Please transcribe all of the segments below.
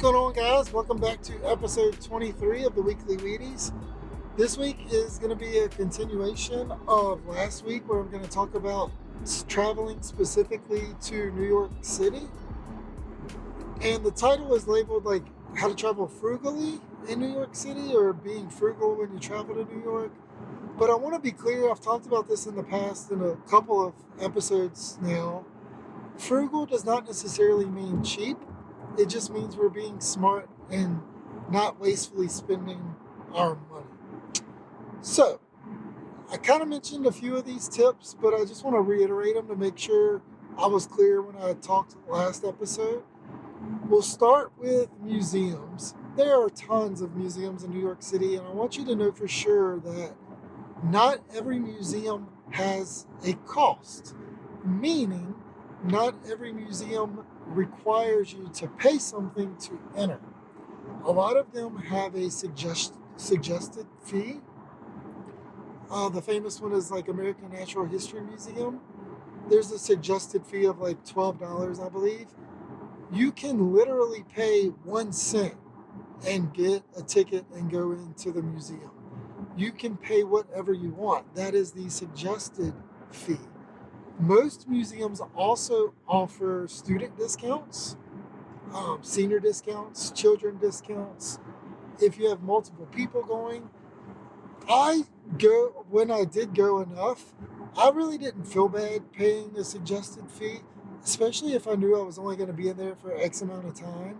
going on, guys? Welcome back to episode 23 of the weekly Wheaties. This week is going to be a continuation of last week where I'm going to talk about traveling specifically to New York City. And the title is labeled like how to travel frugally in New York City or being frugal when you travel to New York. But I want to be clear, I've talked about this in the past in a couple of episodes now. Frugal does not necessarily mean cheap. It just means we're being smart and not wastefully spending our money. So, I kind of mentioned a few of these tips, but I just want to reiterate them to make sure I was clear when I talked last episode. We'll start with museums. There are tons of museums in New York City, and I want you to know for sure that not every museum has a cost, meaning not every museum requires you to pay something to enter. A lot of them have a suggested fee. The famous one is like American Natural History Museum. There's a suggested fee of like $12, I believe. You can literally pay 1 cent and get a ticket and go into the museum. You can pay whatever you want. That is the suggested fee. Most museums also offer student discounts, senior discounts, children discounts. If you have multiple people going, when I did go enough, I really didn't feel bad paying a suggested fee, especially if I knew I was only going to be in there for X amount of time.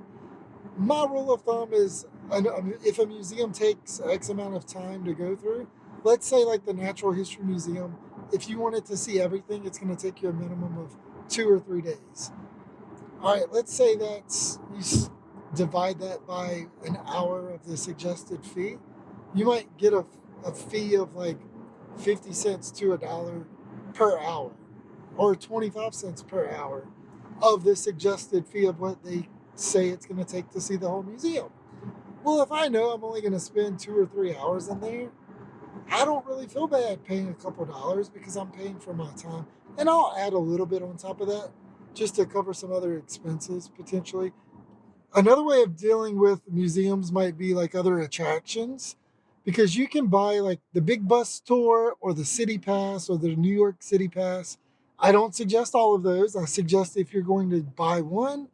My rule of thumb is if a museum takes X amount of time to go through, let's say like the Natural History Museum, if you wanted to see everything, it's going to take you a minimum of 2 or 3 days. All right, let's say divide that by an hour of the suggested fee. You might get a fee of like 50 cents to $1 per hour or 25 cents per hour of the suggested fee of what they say it's going to take to see the whole museum. Well, if I know I'm only going to spend 2 or 3 hours in there, I don't really feel bad paying a couple dollars because I'm paying for my time. And I'll add a little bit on top of that just to cover some other expenses potentially. Another way of dealing with museums might be like other attractions, because you can buy like the big bus tour or the city pass or the New York City pass. I don't suggest all of those. I suggest if you're going to buy one,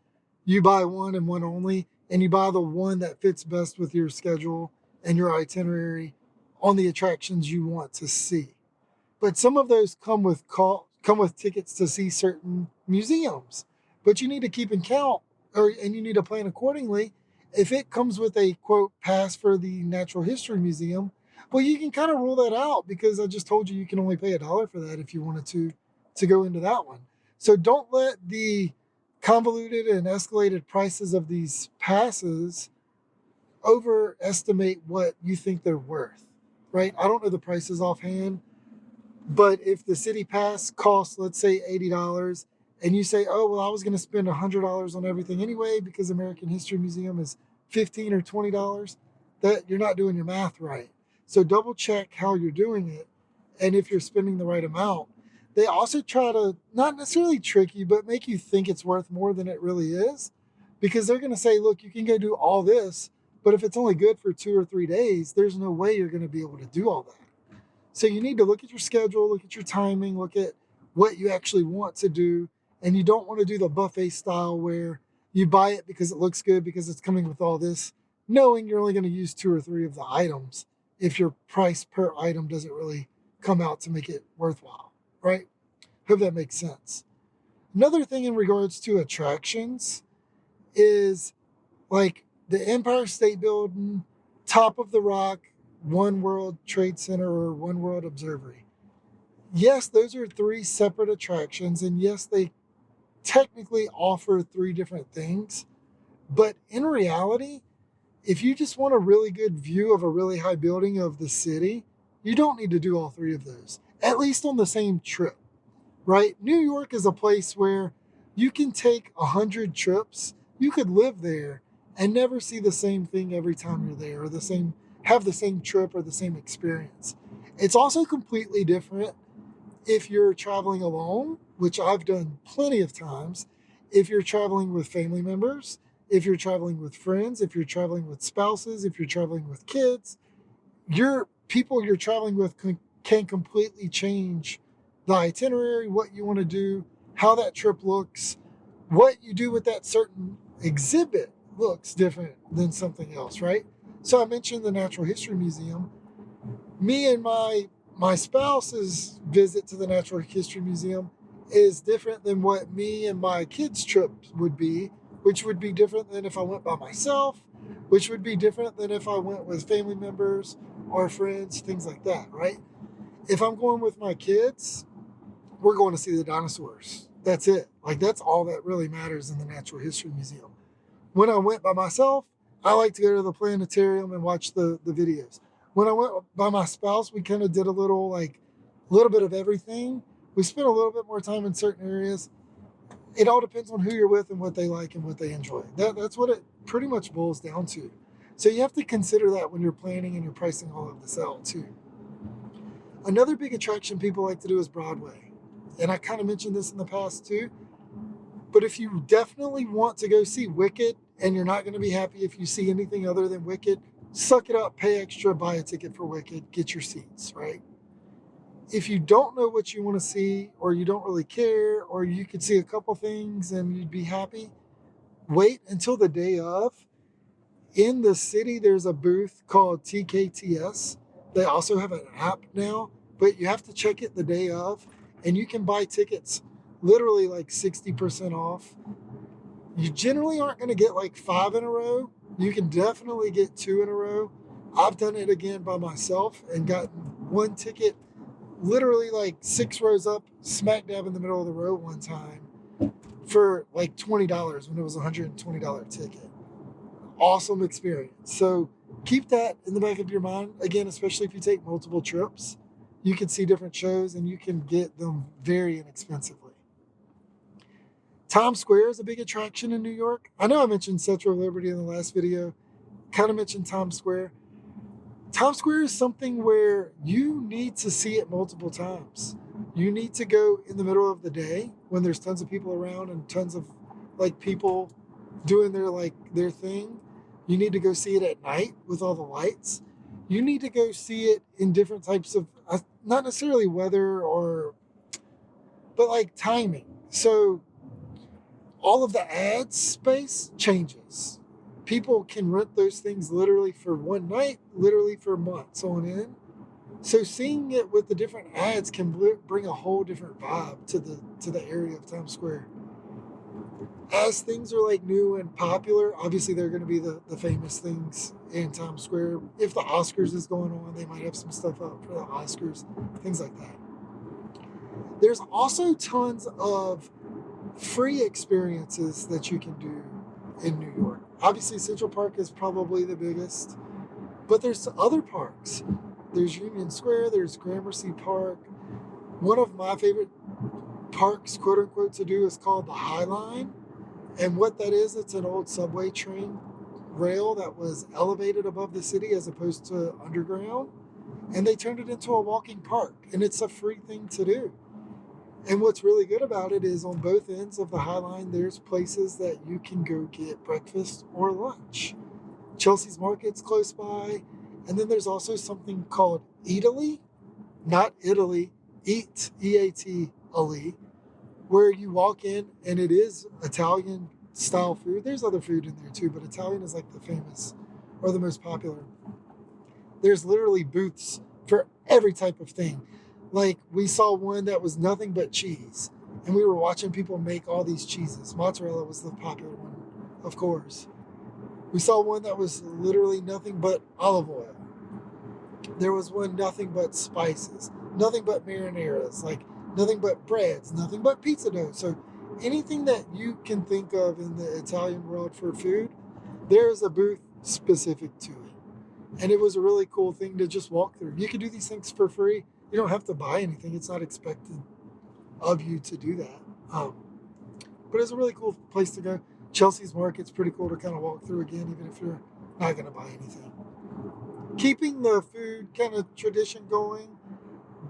you buy one and one only, and you buy the one that fits best with your schedule and your itinerary on the attractions you want to see. But some of those come with tickets to see certain museums. But you need to keep in count, and you need to plan accordingly. If it comes with a quote pass for the Natural History Museum, well, you can kind of rule that out because I just told you can only pay $1 for that if you wanted to go into that one. So don't let the convoluted and escalated prices of these passes overestimate what you think they're worth, right? I don't know the prices offhand, but if the city pass costs, let's say $80, and you say, oh, well, I was going to spend $100 on everything anyway because American History Museum is $15 or $20, that you're not doing your math right. So double check how you're doing it and if you're spending the right amount. They also try to not necessarily trick you, but make you think it's worth more than it really is, because they're going to say, look, you can go do all this, but if it's only good for 2 or 3 days, there's no way you're going to be able to do all that. So you need to look at your schedule, look at your timing, look at what you actually want to do. And you don't want to do the buffet style where you buy it because it looks good, because it's coming with all this, knowing you're only going to use 2 or 3 of the items if your price per item doesn't really come out to make it worthwhile, right? Hope that makes sense. Another thing in regards to attractions is like the Empire State Building, Top of the Rock, One World Trade Center, or One World Observatory. Yes, those are 3 separate attractions, and yes, they technically offer 3 different things. But in reality, if you just want a really good view of a really high building of the city, you don't need to do all 3 of those, at least on the same trip, right? New York is a place where you can take 100 trips. You could live there and never see the same thing every time you're there, or have the same trip or the same experience. It's also completely different if you're traveling alone, which I've done plenty of times. If you're traveling with family members, if you're traveling with friends, if you're traveling with spouses, if you're traveling with kids, your people you're traveling with can completely change the itinerary, what you want to do, how that trip looks, what you do with that certain exhibit looks different than something else, right? So I mentioned the Natural History Museum. Me and my spouse's visit to the Natural History Museum is different than what me and my kids' trip would be, which would be different than if I went by myself, which would be different than if I went with family members or friends, things like that, right? If I'm going with my kids, we're going to see the dinosaurs. That's it. Like, that's all that really matters in the Natural History Museum. When I went by myself, I like to go to the planetarium and watch the videos. When I went by my spouse, we kind of did a little bit of everything. We spent a little bit more time in certain areas. It all depends on who you're with and what they like and what they enjoy. That's what it pretty much boils down to. So you have to consider that when you're planning and you're pricing all of this out too. Another big attraction people like to do is Broadway. And I kind of mentioned this in the past too. But if you definitely want to go see Wicked and you're not going to be happy if you see anything other than Wicked, suck it up, pay extra, buy a ticket for Wicked, get your seats, right? If you don't know what you want to see, or you don't really care, or you could see a couple things and you'd be happy, wait until the day of. In the city, there's a booth called TKTS. They also have an app now, but you have to check it the day of, and you can buy tickets literally like 60% off. You generally aren't going to get like 5 in a row. You can definitely get 2 in a row. I've done it again by myself and gotten one ticket literally like 6 rows up, smack dab in the middle of the row one time for like $20 when it was a $120 ticket. Awesome experience. So keep that in the back of your mind. Again, especially if you take multiple trips, you can see different shows and you can get them very inexpensively. Times Square is a big attraction in New York. I know I mentioned Statue of Liberty in the last video, kind of mentioned Times Square. Times Square is something where you need to see it multiple times. You need to go in the middle of the day when there's tons of people around and tons of like people doing their thing. You need to go see it at night with all the lights. You need to go see it in different types of not necessarily weather but like timing. So all of the ad space changes. People can rent those things literally for one night, literally for months on end. So seeing it with the different ads can bring a whole different vibe to the area of Times Square. As things are like new and popular, obviously they're going to be the famous things in Times Square. If the Oscars is going on, they might have some stuff up for the Oscars, things like that. There's also tons of free experiences that you can do in New York. Obviously, Central Park is probably the biggest, but there's other parks. There's Union Square, there's Gramercy Park. One of my favorite parks, quote unquote, to do is called the High Line. And what that is, it's an old subway train rail that was elevated above the city as opposed to underground. And they turned it into a walking park, and it's a free thing to do. And what's really good about it is on both ends of the High Line, there's places that you can go get breakfast or lunch. Chelsea's Market's close by. And then there's also something called Eataly, not Italy, Eat, E-A-T, Ali, where you walk in and it is Italian style food. There's other food in there too, but Italian is like the famous or the most popular. There's literally booths for every type of thing. Like we saw one that was nothing but cheese, and we were watching people make all these cheeses. Mozzarella was the popular one, of course. We saw one that was literally nothing but olive oil. There was one nothing but spices, nothing but marinaras, like nothing but breads, nothing but pizza dough. So anything that you can think of in the Italian world for food, there is a booth specific to it. And it was a really cool thing to just walk through. You can do these things for free. You don't have to buy anything. It's not expected of you to do that. But it's a really cool place to go. Chelsea's Market's pretty cool to kind of walk through again, even if you're not going to buy anything. Keeping the food kind of tradition going,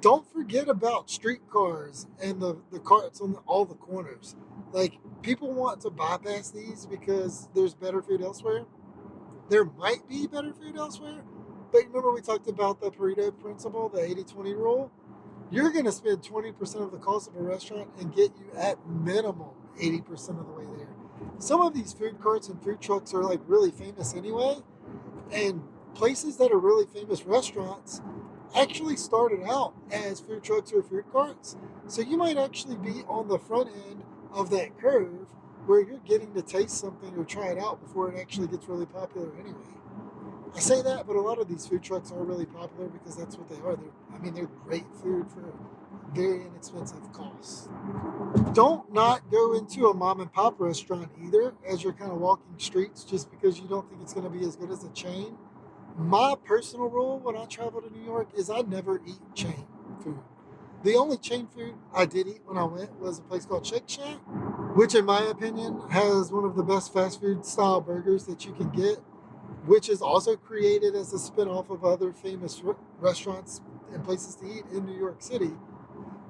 don't forget about streetcars and the carts on all the corners. Like, people want to bypass these because there's better food elsewhere. There might be better food elsewhere, but remember we talked about the Pareto principle, the 80-20 rule? You're going to spend 20% of the cost of a restaurant and get you at minimum 80% of the way there. Some of these food carts and food trucks are like really famous anyway, and places that are really famous restaurants actually started out as food trucks or food carts. So you might actually be on the front end of that curve where you're getting to taste something or try it out before it actually gets really popular anyway. I say that, but a lot of these food trucks are really popular because that's what they are. They're great food for very inexpensive costs. Don't not go into a mom and pop restaurant either as you're kind of walking streets just because you don't think it's going to be as good as a chain. My personal rule when I travel to New York is I never eat chain food. The only chain food I did eat when I went was a place called Shake Shack, which, in my opinion, has one of the best fast food style burgers that you can get, which is also created as a spinoff of other famous restaurants and places to eat in New York City.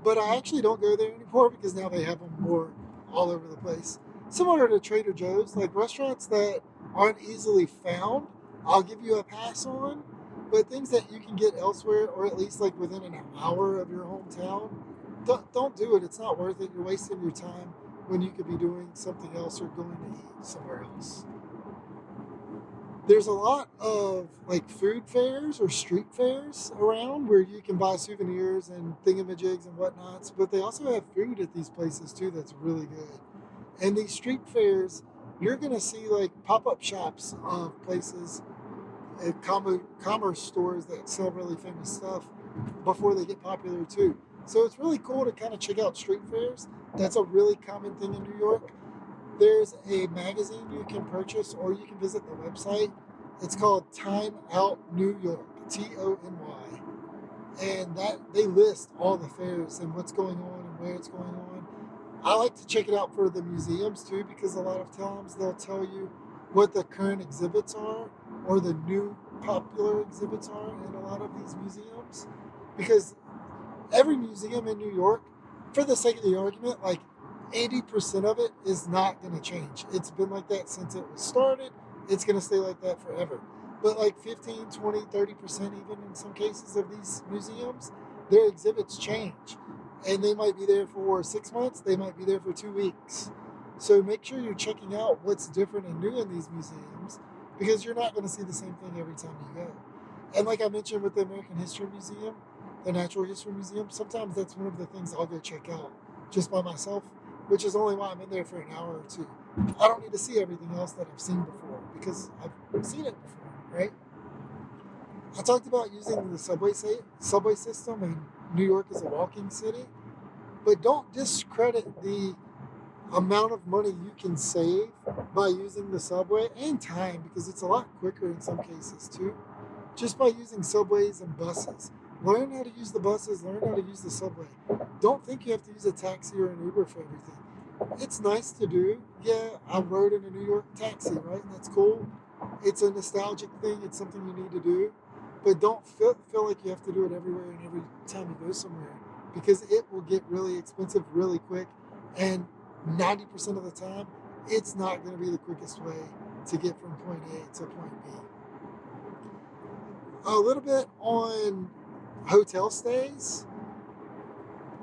But I actually don't go there anymore because now they have them more all over the place. Similar to Trader Joe's, like restaurants that aren't easily found, I'll give you a pass on. But things that you can get elsewhere, or at least like within an hour of your hometown, don't do it. It's not worth it. You're wasting your time when you could be doing something else or going to eat somewhere else. There's a lot of like food fairs or street fairs around where you can buy souvenirs and thingamajigs and whatnots, but they also have food at these places too that's really good. And these street fairs, you're going to see like pop up shops of places, commerce stores that sell really famous stuff before they get popular too. So it's really cool to kind of check out street fairs. That's a really common thing in New York. There's a magazine you can purchase or you can visit the website. It's called Time Out New York, TONY. And that they list all the fairs and what's going on and where it's going on. I like to check it out for the museums too because a lot of times they'll tell you what the current exhibits are or the new popular exhibits are in a lot of these museums. Because every museum in New York, for the sake of the argument, like 80% of it is not going to change. It's been like that since it was started. It's going to stay like that forever. But like 15, 20, 30% even in some cases of these museums, their exhibits change. And they might be there for 6 months, they might be there for 2 weeks. So make sure you're checking out what's different and new in these museums because you're not going to see the same thing every time you go. And like I mentioned with the American History Museum, the Natural History Museum, sometimes that's one of the things I'll go check out just by myself, which is only why I'm in there for an hour or two. I don't need to see everything else that I've seen before because I've seen it before, right? I talked about using the subway system, and New York is a walking city, but don't discredit the amount of money you can save by using the subway and time because it's a lot quicker in some cases too. Just by using subways and buses. Learn how to use the buses, learn how to use the subway. Don't think you have to use a taxi or an Uber for everything. It's nice to do. Yeah, I rode in a New York taxi, right? That's cool. It's a nostalgic thing, it's something you need to do. But don't feel like you have to do it everywhere and every time you go somewhere because it will get really expensive really quick. And 90% of the time, it's not going to be the quickest way to get from point A to point B. A little bit on hotel stays.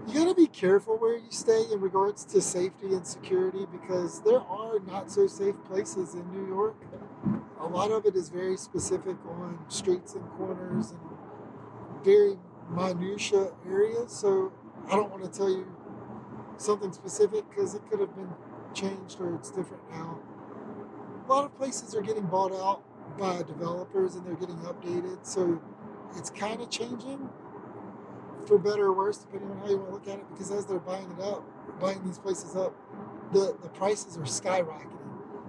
You got to be careful where you stay in regards to safety and security because there are not so safe places in New York. A lot of it is very specific on streets and corners and very minutia areas. So I don't want to tell you something specific because it could have been changed or it's different now. A lot of places are getting bought out by developers and they're getting updated. So it's kind of changing for better or worse, depending on how you want to look at it, because as they're buying these places up, the prices are skyrocketing.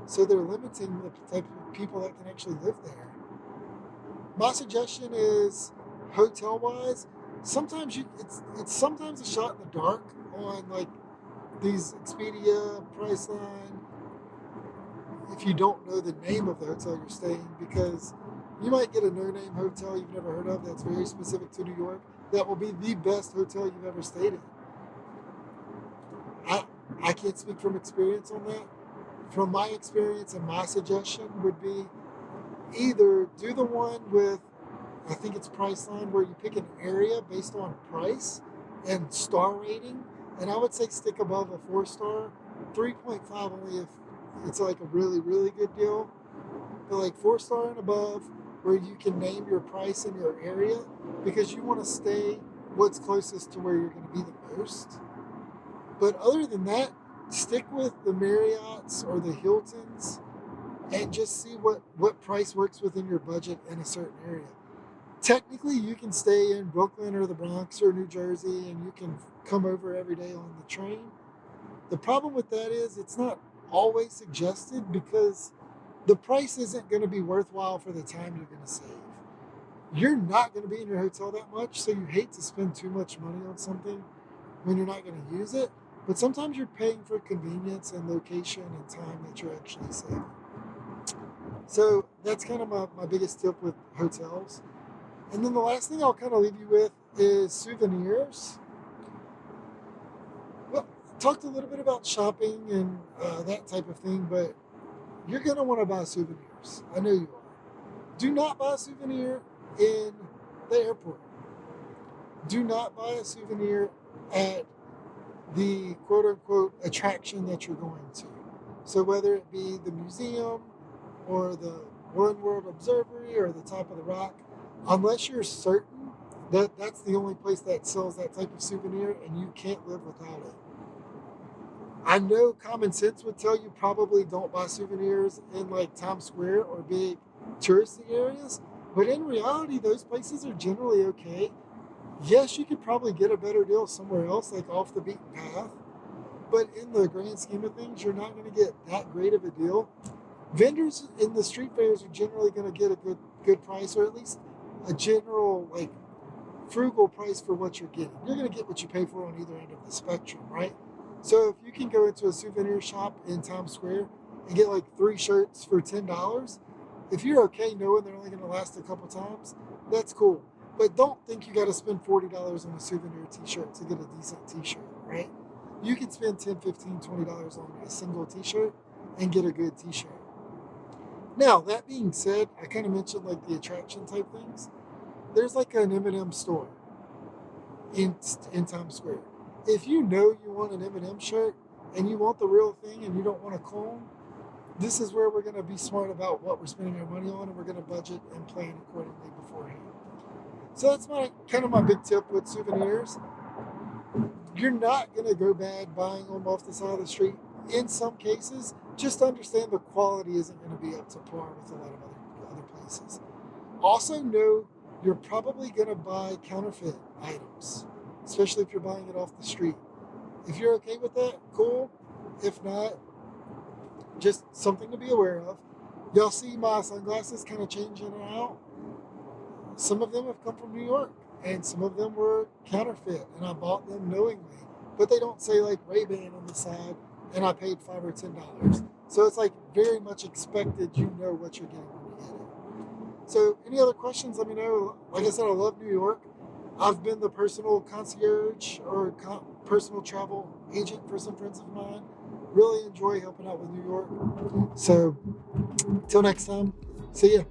So they're limiting the type of people that can actually live there. My suggestion is hotel wise, sometimes it's sometimes a shot in the dark on like these Expedia, Priceline, if you don't know the name of the hotel you're staying, because you might get a no-name hotel you've never heard of that's very specific to New York that will be the best hotel you've ever stayed in. I I can't speak from experience on that. From my experience, and my suggestion would be either do the one with, I think it's Priceline, where you pick an area based on price and star rating. And I would say stick above a 4 star, 3.5 only if it's like a really, really good deal. But like 4 star and above, where you can name your price in your area because you want to stay what's closest to where you're going to be the most. But other than that, stick with the Marriotts or the Hiltons and just see what price works within your budget in a certain area. Technically, you can stay in Brooklyn or the Bronx or New Jersey and you can come over every day on the train. The problem with that is it's not always suggested because the price isn't going to be worthwhile for the time you're going to save. You're not going to be in your hotel that much, so you hate to spend too much money on something when you're not going to use it. But sometimes you're paying for convenience and location and time that you're actually saving. So that's kind of my biggest tip with hotels. And then the last thing I'll kind of leave you with is souvenirs. Well, talked a little bit about shopping and that type of thing, but you're going to want to buy souvenirs. I know you are. Do not buy a souvenir in the airport. Do not buy a souvenir at the quote unquote attraction that you're going to. So whether it be the museum or the One World Observatory or the top of the rock, unless you're certain that that's the only place that sells that type of souvenir and you can't live without it. I know common sense would tell you probably don't buy souvenirs in like Times Square or big touristy areas, but in reality, those places are generally okay. Yes, you could probably get a better deal somewhere else, like off the beaten path, but in the grand scheme of things, you're not going to get that great of a deal. Vendors in the street fairs are generally going to get a good price, or at least a general like frugal price for what you're getting. You're going to get what you pay for on either end of the spectrum, right? So if you can go into a souvenir shop in Times Square and get like 3 shirts for $10, if you're okay knowing they're only going to last a couple times, that's cool. But don't think you got to spend $40 on a souvenir t-shirt to get a decent t-shirt, right? You can spend $10, $15, $20 on a single t-shirt and get a good t-shirt. Now, that being said, I kind of mentioned like the attraction type things. There's like an M&M store in Times Square. If you know you want an M&M shirt and you want the real thing and you don't want a clone, this is where we're going to be smart about what we're spending our money on, and we're going to budget and plan accordingly beforehand. So that's my big tip with souvenirs. You're not going to go bad buying them off the side of the street. In some cases, just understand the quality isn't going to be up to par with a lot of other places. Also know you're probably going to buy counterfeit items, especially if you're buying it off the street. If you're okay with that, cool. If not, just something to be aware of. Y'all see my sunglasses kind of change in and out. Some of them have come from New York, and some of them were counterfeit, and I bought them knowingly. But they don't say like Ray-Ban on the side, and I paid $5 or $10. So it's like very much expected you know what you're getting when you get it. So any other questions, let me know. Like I said, I love New York. I've been the personal concierge or personal travel agent for some friends of mine. Really enjoy helping out with New York. So, till next time, see ya.